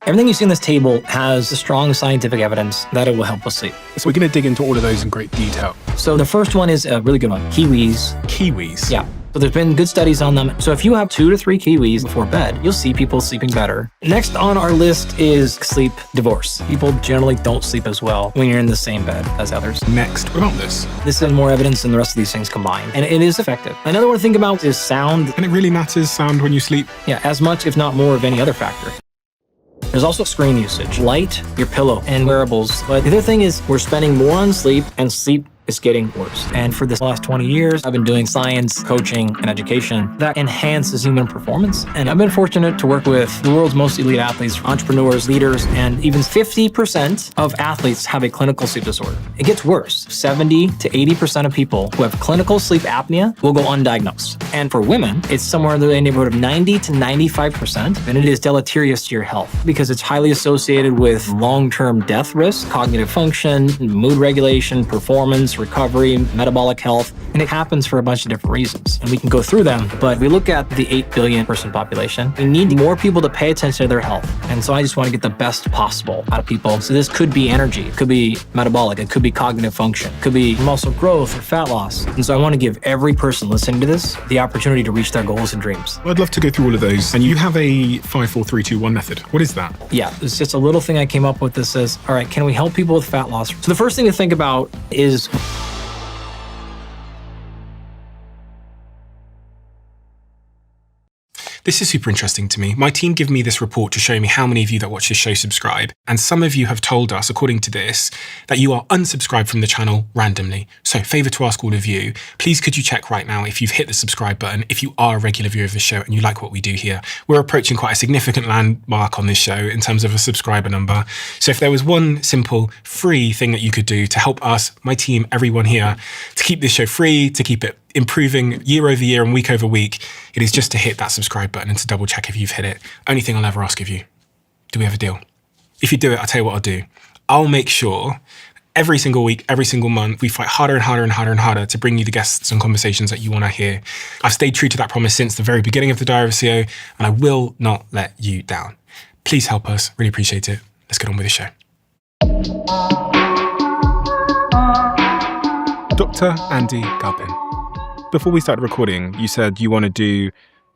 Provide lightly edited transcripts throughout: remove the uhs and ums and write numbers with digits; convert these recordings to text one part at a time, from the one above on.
Everything you see on this table has strong scientific evidence that it will help us sleep. So we're going to dig into all of those in great detail. So the first one is a really good one, kiwis. Kiwis? Yeah. So there's been good studies on them. So if you have 2 to 3 kiwis before bed, you'll see people sleeping better. Next on our list is sleep divorce. People generally don't sleep as well when you're in the same bed as others. Next, what about this? This is more evidence than the rest of these things combined, and it is effective. Another one to think about is sound. And it really matters, sound, when you sleep? Yeah, as much, if not more, of any other factor. There's also screen usage, light, your pillow, and wearables. But the other thing is we're spending more on sleep, and sleep is getting worse. And for the last 20 years, I've been doing science, coaching, and education that enhances human performance. And I've been fortunate to work with the world's most elite athletes, entrepreneurs, leaders, and even 50% of athletes have a clinical sleep disorder. It gets worse. 70 to 80% of people who have clinical sleep apnea will go undiagnosed. And for women, it's somewhere in the neighborhood of 90 to 95%, and it is deleterious to your health because it's highly associated with long-term death risk, cognitive function, mood regulation, performance, recovery, metabolic health, and it happens for a bunch of different reasons. And we can go through them, but we look at the 8 billion person population. We need more people to pay attention to their health. And so I just want to get the best possible out of people. So this could be energy, it could be metabolic, it could be cognitive function, it could be muscle growth or fat loss. And so I want to give every person listening to this the opportunity to reach their goals and dreams. I'd love to go through all of those. And you have a 5, 4, 3, 2, 1 method. What is that? Yeah, it's just a little thing I came up with that says, all right, can we help people with fat loss? So the first thing to think about is This is super interesting to me. My team give me this report to show me how many of you that watch this show subscribe. And some of you have told us, according to this, that you are unsubscribed from the channel randomly. So favor to ask all of you, please could you check right now if you've hit the subscribe button, if you are a regular viewer of the show and you like what we do here. We're approaching quite a significant landmark on this show in terms of a subscriber number. So if there was one simple free thing that you could do to help us, my team, everyone here, to keep this show free, to keep it improving year over year and week over week, it is just to hit that subscribe button and to double check if you've hit it. Only thing I'll ever ask of you. Do we have a deal? If you do it, I'll tell you what I'll do. I'll make sure every single week, every single month, we fight harder and harder and harder and harder to bring you the guests and conversations that you want to hear. I've stayed true to that promise since the very beginning of the Diary of a CEO, and I will not let you down. Please help us. Really appreciate it. Let's get on with the show. Dr. Andy Galpin. Before we started recording, you said you want to do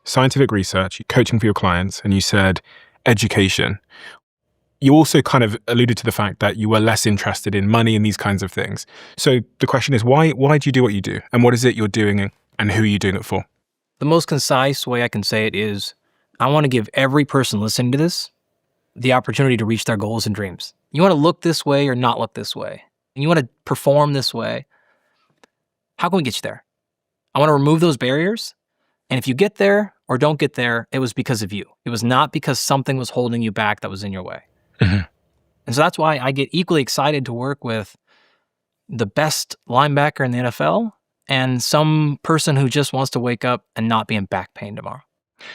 scientific research, coaching for your clients, and you said education. You also kind of alluded to the fact that you were less interested in money and these kinds of things. So the question is, why do you do what you do? And what is it you're doing and who are you doing it for? the most concise way I can say it is I want to give every person listening to this the opportunity to reach their goals and dreams. You want to look this way or not look this way. And you want to perform this way. How can we get you there? I want to remove those barriers. And if you get there or don't get there, it was because of you. It was not because something was holding you back that was in your way. Mm-hmm. And so that's why I get equally excited to work with the best linebacker in the NFL and some person who just wants to wake up and not be in back pain tomorrow.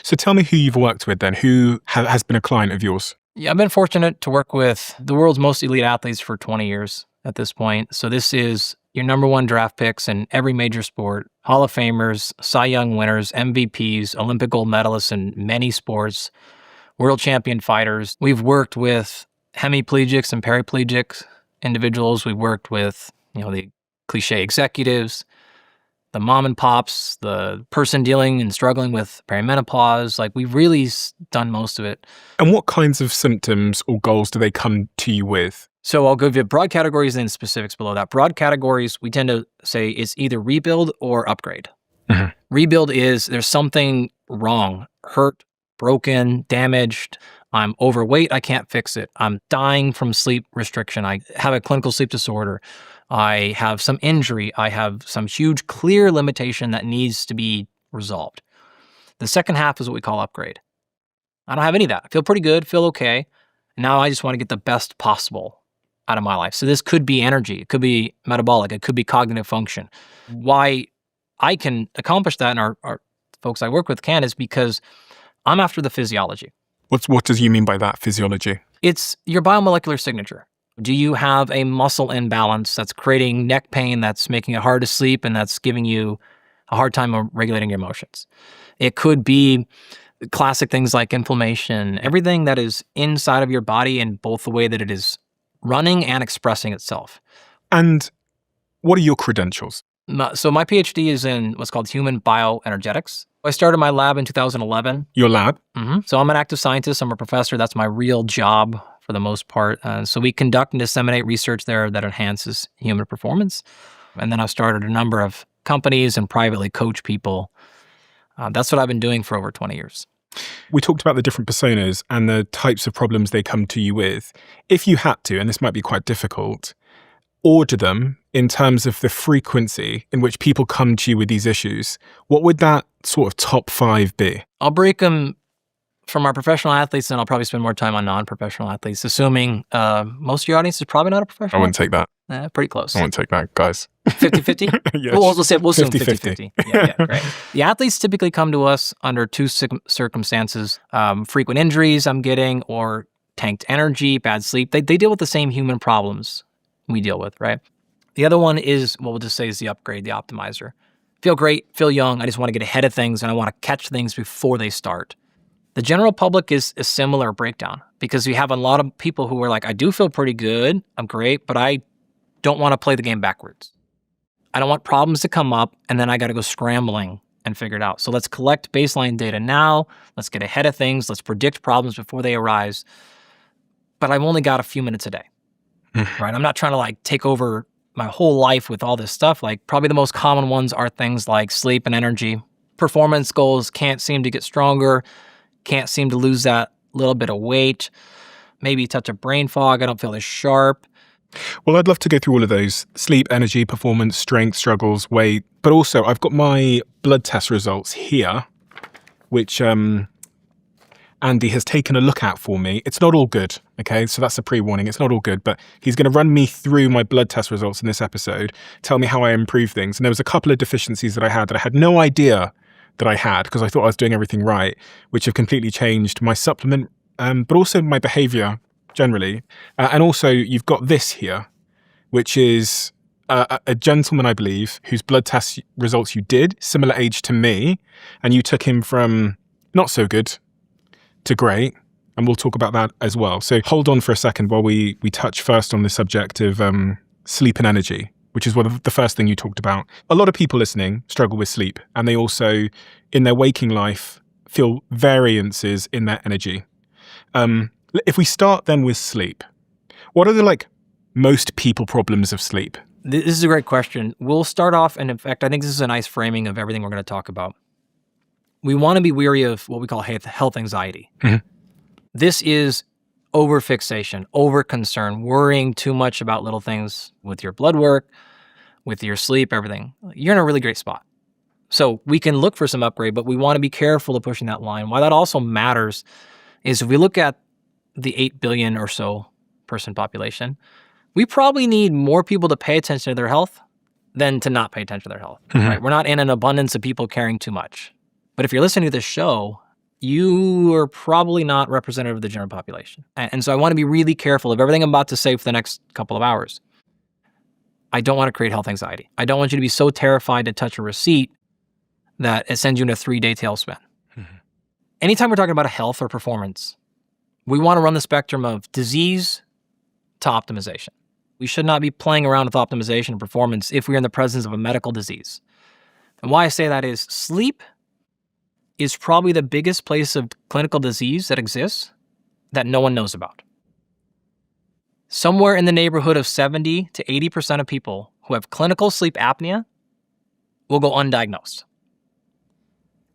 So tell me who you've worked with then, who has been a client of yours. Yeah, I've been fortunate to work with the world's most elite athletes for 20 years at this point. So this is your number one draft picks in every major sport, Hall of Famers, Cy Young winners, MVPs, Olympic gold medalists in many sports, world champion fighters. We've worked with hemiplegics and paraplegic individuals. We've worked with, the cliche executives, the mom and pops, the person dealing and struggling with perimenopause. Like, we've really done most of it. And what kinds of symptoms or goals do they come to you with? So I'll give you broad categories and specifics below that. Broad categories, we tend to say it's either rebuild or upgrade. Mm-hmm. Rebuild is there's something wrong, hurt, broken, damaged. I'm overweight, I can't fix it. I'm dying from sleep restriction. I have a clinical sleep disorder. I have some injury. I have some huge, clear limitation that needs to be resolved. The second half is what we call upgrade. I don't have any of that. I feel pretty good, feel okay. Now I just want to get the best possible out of my life. So this could be energy. It could be metabolic. It could be cognitive function. Why I can accomplish that and our folks I work with can is because I'm after the physiology. What does you mean by that, physiology? It's your biomolecular signature. Do you have a muscle imbalance that's creating neck pain, that's making it hard to sleep, and that's giving you a hard time regulating your emotions? It could be Classic things like inflammation, everything that is inside of your body in both the way that it is running and expressing itself. And what are your credentials? So my PhD is in what's called human bioenergetics. I started my lab in 2011. Your lab? So I'm an active scientist. I'm a professor. That's my real job for the most part. So we conduct and disseminate research there that enhances human performance. And then I've started a number of companies and privately coach people. That's what I've been doing for over 20 years. We talked about the different personas and the types of problems they come to you with. If you had to, and this might be quite difficult, order them in terms of the frequency in which people come to you with these issues, what would that sort of top 5 be? I'll break them from our professional athletes, and I'll probably spend more time on non-professional athletes, assuming most of your audience is probably not a professional. I wouldn't take that. Pretty close. I won't take that, guys. 50-50? Yeah, We'll assume 50-50. Yeah, great. The athletes typically come to us under two circumstances, frequent injuries I'm getting or tanked energy, bad sleep. They deal with the same human problems we deal with, right? The other one is what we'll just say is the upgrade, the optimizer. Feel great, feel young. I just want to get ahead of things and I want to catch things before they start. The general public is a similar breakdown because you have a lot of people who are like, I do feel pretty good, I'm great, but I don't want to play the game backwards. I don't want problems to come up and then I got to go scrambling and figure it out. So let's collect baseline data now. Let's get ahead of things. Let's predict problems before they arise. But I've only got a few minutes a day, right? I'm not trying to like take over my whole life with all this stuff. Like probably the most common ones are things like sleep and energy. Performance goals, can't seem to get stronger, can't seem to lose that little bit of weight, maybe a touch of brain fog, I don't feel as sharp. Well, I'd love to go through all of those: sleep, energy, performance, strength, struggles, weight. But also, I've got my blood test results here, which Andy has taken a look at for me. It's not all good, okay? So that's a pre-warning. It's not all good, but he's going to run me through my blood test results in this episode, tell me how I improve things. And there was a couple of deficiencies that I had no idea that I had because I thought I was doing everything right, which have completely changed my supplement, but also my behavior generally. And also you've got this here, which is a gentleman, I believe, whose blood test results you did, similar age to me, and you took him from not so good to great. And we'll talk about that as well. So hold on for a second while we touch first on the subject of sleep and energy, which is the first thing you talked about. A lot of people listening struggle with sleep, and they also, in their waking life, feel variances in their energy. If we start then with sleep, what are the most people problems of sleep? This is a great question. We'll start off, and in fact, I think this is a nice framing of everything we're going to talk about. We want to be weary of what we call health anxiety. Mm-hmm. This is over-fixation, over-concern, worrying too much about little things with your blood work, with your sleep, everything. You're in a really great spot. So we can look for some upgrade, but we want to be careful of pushing that line. Why that also matters is if we look at the 8 billion or so person population, we probably need more people to pay attention to their health than to not pay attention to their health. Mm-hmm. Right? We're not in an abundance of people caring too much. But if you're listening to this show, you are probably not representative of the general population. And so I want to be really careful of everything I'm about to say for the next couple of hours. I don't want to create health anxiety. I don't want you to be so terrified to touch a receipt that it sends you in a 3-day tailspin. Mm-hmm. Anytime we're talking about a health or performance, we want to run the spectrum of disease to optimization. We should not be playing around with optimization and performance if we're in the presence of a medical disease. And why I say that is sleep is probably the biggest place of clinical disease that exists that no one knows about. Somewhere in the neighborhood of 70 to 80% of people who have clinical sleep apnea will go undiagnosed.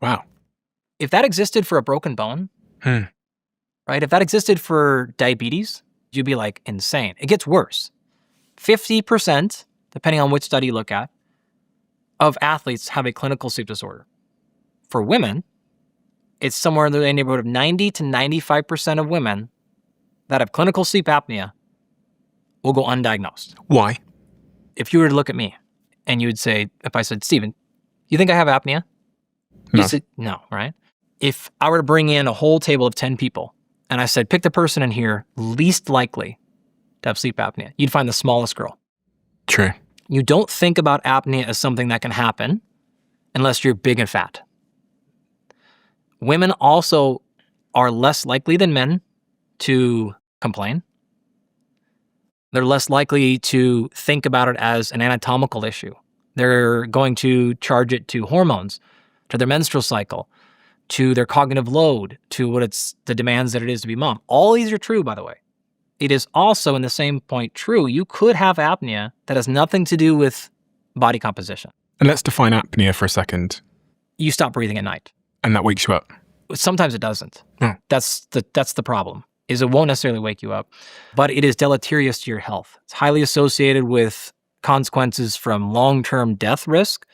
Wow. If that existed for a broken bone, right? If that existed for diabetes, you'd be like insane. It gets worse. 50%, depending on which study you look at, of athletes have a clinical sleep disorder. For women, it's somewhere in the neighborhood of 90 to 95% of women that have clinical sleep apnea will go undiagnosed. Why? If you were to look at me and you would say, if I said, Steven, you think I have apnea? No. You said, no, right? If I were to bring in a whole table of 10 people and I said, pick the person in here least likely to have sleep apnea, you'd find the smallest girl. True. You don't think about apnea as something that can happen unless you're big and fat. Women also are less likely than men to complain. They're less likely to think about it as an anatomical issue. They're going to charge it to hormones, to their menstrual cycle, to their cognitive load, to what it's the demands that it is to be mom. All these are true, by the way. It is also, in the same point, true. You could have apnea that has nothing to do with body composition. And let's define apnea for a second. You stop breathing at night. And that wakes you up. Sometimes it doesn't. Oh. That's the problem, is it won't necessarily wake you up, but it is deleterious to your health. It's highly associated with consequences from long-term death risk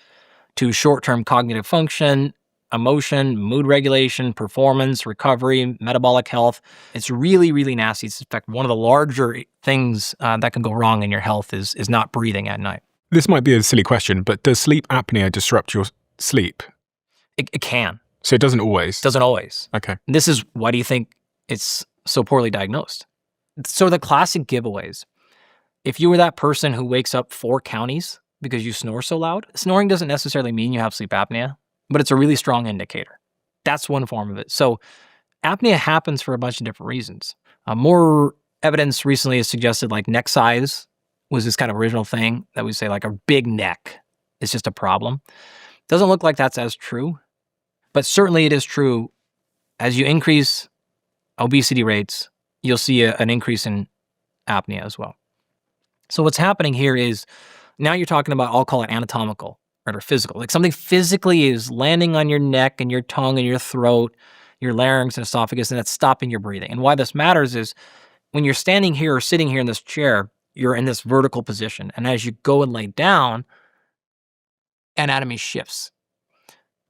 to short-term cognitive function, emotion, mood regulation, performance, recovery, metabolic health. It's really, really nasty. It's in fact one of the larger things that can go wrong in your health is not breathing at night. This might be a silly question, but does sleep apnea disrupt your sleep? It can. So it doesn't always? Doesn't always. Okay. This is why do you think it's so poorly diagnosed? So the classic giveaways. If you were that person who wakes up 4 counties because you snore so loud, snoring doesn't necessarily mean you have sleep apnea, but it's a really strong indicator. That's one form of it. So apnea happens for a bunch of different reasons. More evidence recently has suggested like neck size was this kind of original thing that we say like a big neck is just a problem. Doesn't look like that's as true, but certainly it is true. As you increase obesity rates, you'll see an increase in apnea as well. So what's happening here is now you're talking about, I'll call it anatomical or physical. Like something physically is landing on your neck and your tongue and your throat, your larynx and esophagus, and it's stopping your breathing. And why this matters is when you're standing here or sitting here in this chair, you're in this vertical position. And as you go and lay down, anatomy shifts.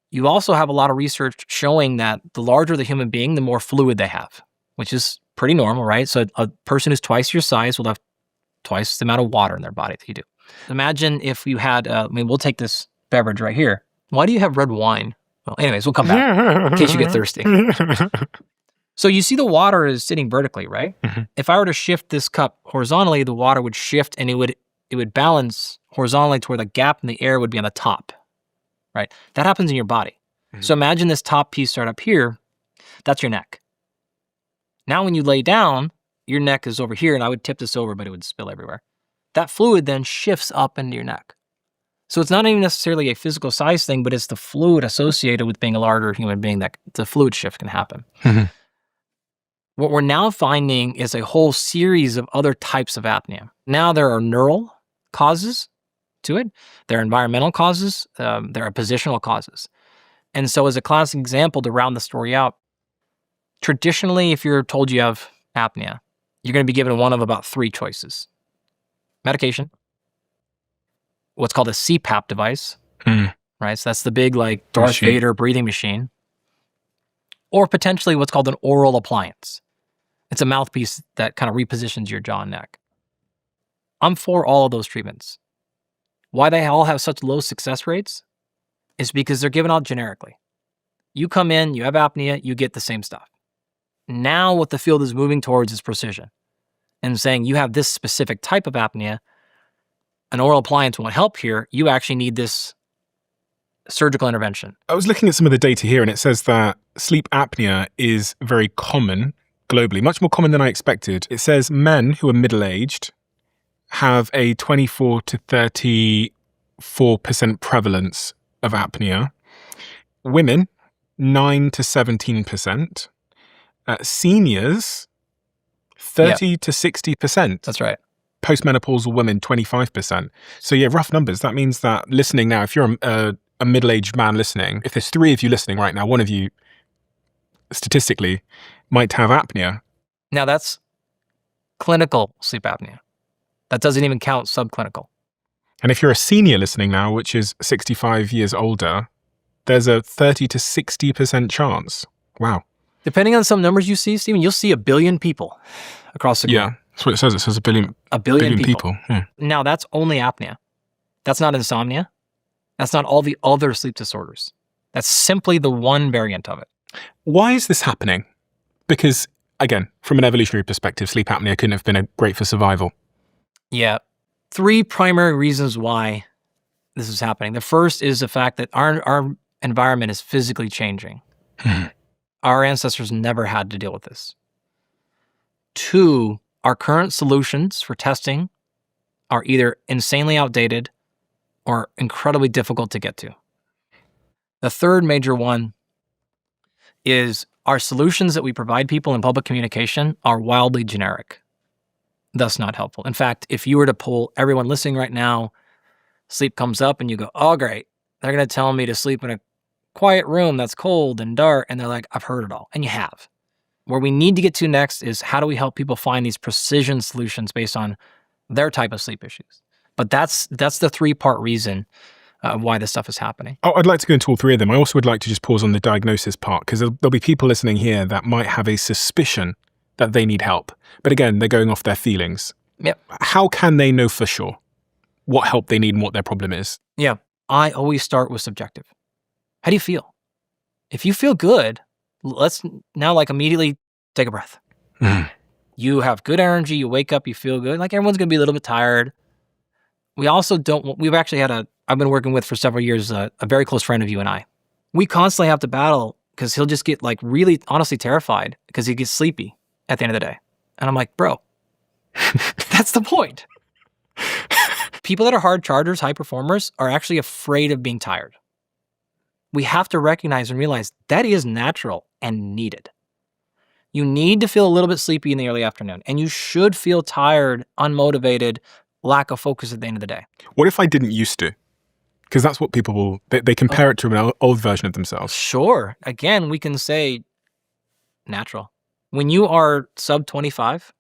You also have a lot of research showing that the larger the human being, the more fluid they have, which is pretty normal, right? So a person who's twice your size will have twice the amount of water in their body that you do. Imagine if you had, we'll take this beverage right here. Why do you have red wine? Well, anyways, we'll come back in case you get thirsty. So you see the water is sitting vertically, right? Mm-hmm. If I were to shift this cup horizontally, the water would shift and it would balance horizontally to where the gap in the air would be on the top, right? That happens in your body. Mm-hmm. So imagine this top piece right up here. That's your neck. Now when you lay down, your neck is over here, and I would tip this over, but it would spill everywhere. That fluid then shifts up into your neck. So it's not even necessarily a physical size thing, but it's the fluid associated with being a larger human being that the fluid shift can happen. Mm-hmm. What we're now finding is a whole series of other types of apnea. Now there are neural causes to it. There are environmental causes. There are positional causes. And so as a classic example to round the story out, traditionally, if you're told you have apnea, you're going to be given one of about 3 choices. Medication, what's called a CPAP device, right? So that's the big like Darth Vader breathing machine. Or potentially what's called an oral appliance. It's a mouthpiece that kind of repositions your jaw and neck. I'm for all of those treatments. Why they all have such low success rates is because they're given out generically. You come in, you have apnea, you get the same stuff. Now what the field is moving towards is precision and saying you have this specific type of apnea. An oral appliance won't help here. You actually need this surgical intervention. I was looking at some of the data here and it says that sleep apnea is very common globally, much more common than I expected. It says men who are middle-aged have a 24 to 34% prevalence of apnea. Women, 9 to 17%. Seniors, 30 to 60%. That's right. Postmenopausal women, 25%. So yeah, rough numbers. That means that listening now, if you're a middle-aged man listening, if there's 3 of you listening right now, one of you statistically might have apnea. Now that's clinical sleep apnea. That doesn't even count subclinical. And if you're a senior listening now, which is 65 years older, there's a 30 to 60% chance. Wow. Depending on some numbers you see, Stephen, you'll see 1 billion people across the globe. Yeah, that's what it says. It says 1 billion. 1 billion people. Yeah. Now that's only apnea. That's not insomnia. That's not all the other sleep disorders. That's simply the one variant of it. Why is this happening? Because, again, from an evolutionary perspective, sleep apnea couldn't have been great for survival. Yeah. 3 primary reasons why this is happening. The first is the fact that our environment is physically changing. Our ancestors never had to deal with this. 2, our current solutions for testing are either insanely outdated or incredibly difficult to get to. The third major one is our solutions that we provide people in public communication are wildly generic, thus not helpful. In fact, if you were to poll everyone listening right now, sleep comes up and you go, oh, great. They're going to tell me to sleep in a quiet room that's cold and dark. And they're like, I've heard it all. And you have. Where we need to get to next is how do we help people find these precision solutions based on their type of sleep issues? But that's the 3-part reason why this stuff is happening. Oh, I'd like to go into all 3 of them. I also would like to just pause on the diagnosis part, because there'll be people listening here that might have a suspicion that they need help. But again, they're going off their feelings. Yep. How can they know for sure what help they need and what their problem is? Yeah. I always start with subjective. How do you feel? If you feel good, let's now immediately take a breath. You have good energy, you wake up, you feel good. Everyone's going to be a little bit tired. We also we've actually had I've been working with for several years, a very close friend of you and I. We constantly have to battle because he'll just get really honestly terrified because he gets sleepy at the end of the day. And I'm like, bro, that's the point. People that are hard chargers, high performers, are actually afraid of being tired. We have to recognize and realize that is natural and needed. You need to feel a little bit sleepy in the early afternoon, and you should feel tired, unmotivated, lack of focus at the end of the day. What if I didn't used to? Because that's what people they compare it to an old version of themselves. Sure. Again, we can say natural. When you are sub 25,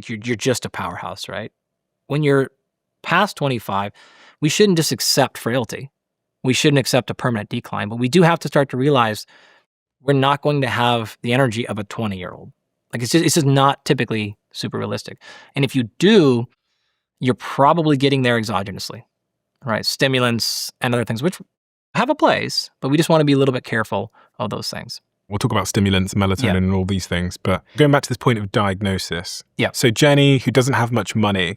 you're just a powerhouse, right? When you're past 25, we shouldn't just accept frailty. We shouldn't accept a permanent decline, but we do have to start to realize we're not going to have the energy of a 20-year-old. It's just not typically super realistic. And if you do, you're probably getting there exogenously, right? Stimulants and other things, which have a place, but we just want to be a little bit careful of those things. We'll talk about stimulants, melatonin, and all these things. But going back to this point of diagnosis. Yeah. So Jenny, who doesn't have much money,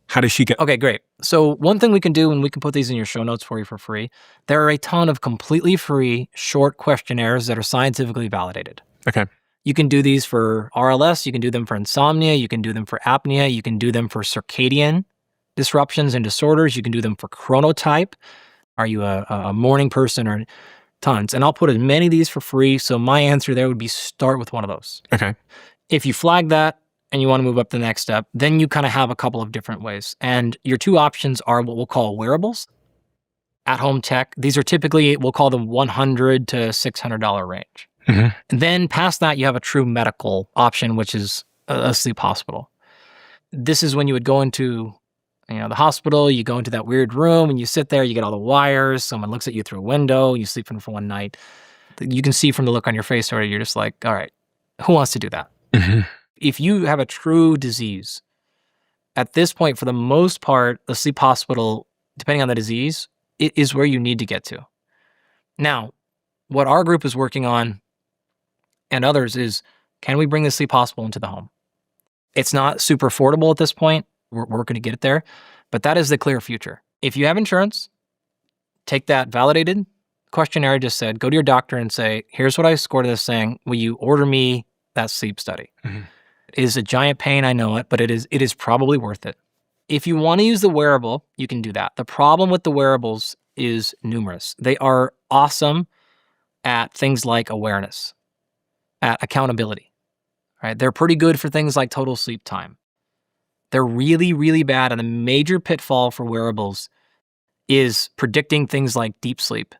how does she get... Okay, great. So one thing we can do, and we can put these in your show notes for you for free, there are a ton of completely free short questionnaires that are scientifically validated. Okay. You can do these for RLS, you can do them for insomnia, you can do them for apnea, you can do them for circadian disruptions and disorders, you can do them for chronotype. Are you a morning person or tons? And I'll put as many of these for free. So my answer there would be start with one of those. Okay. If you flag that and you want to move up to the next step, then you kind of have a couple of different ways. And your 2 options are what we'll call wearables, at-home tech. These are typically, we'll call them $100 to $600 range. Mm-hmm. And then past that, you have a true medical option, which is a sleep hospital. This is when you would go into the hospital, you go into that weird room and you sit there, you get all the wires, someone looks at you through a window, you sleep in for one night. You can see from the look on your face already, you're just like, all right, who wants to do that? Mm-hmm. If you have a true disease, at this point, for the most part, the sleep hospital, depending on the disease, it is where you need to get to. Now, what our group is working on and others is, can we bring the sleep hospital into the home? It's not super affordable at this point. We're working to get it there, but that is the clear future. If you have insurance, take that validated questionnaire I just said, go to your doctor and say, here's what I scored this saying. Will you order me that sleep study? Mm-hmm. It is a giant pain, I know it, but it is probably worth it. If you want to use the wearable, you can do that. The problem with the wearables is numerous. They are awesome at things like awareness, at accountability, right? They're pretty good for things like total sleep time. They're really, really bad. And the major pitfall for wearables is predicting things like deep sleep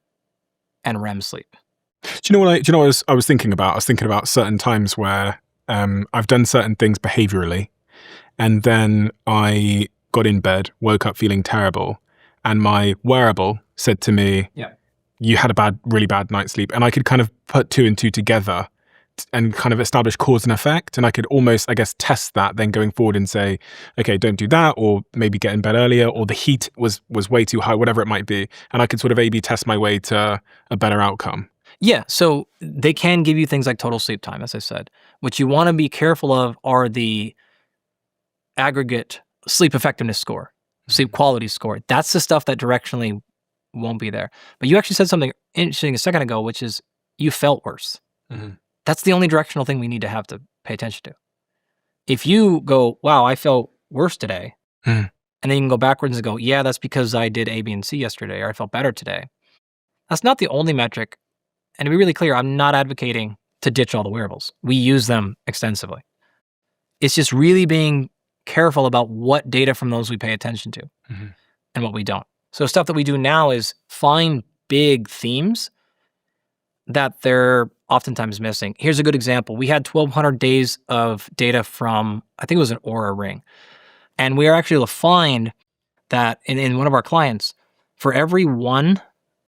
and REM sleep. Do you know what I was thinking about? I was thinking about certain times where I've done certain things behaviorally, and then I got in bed, woke up feeling terrible, and my wearable said to me, you had a really bad night's sleep. And I could kind of put 2 and 2 together and kind of establish cause and effect. And I could almost, I guess, test that then going forward and say, okay, don't do that, or maybe get in bed earlier, or the heat was way too high, whatever it might be. And I could sort of A/B test my way to a better outcome. Yeah, so they can give you things like total sleep time, as I said. What you want to be careful of are the aggregate sleep effectiveness score, sleep quality score. That's the stuff that directionally won't be there. But you actually said something interesting a second ago, which is you felt worse. Mm-hmm. That's the only directional thing we need to have to pay attention to. If you go, wow, I felt worse today, Mm. and then you can go backwards and go, yeah, that's because I did A, B, and C yesterday, or I felt better today. That's not the only metric. And to be really clear, I'm not advocating to ditch all the wearables. We use them extensively. It's just really being careful about what data from those we pay attention to and what we don't. So stuff that we do now is find big themes that they're oftentimes missing. Here's a good example. We had 1,200 days of data from, I think it was an Oura ring. And we are actually able to find that in one of our clients, for every one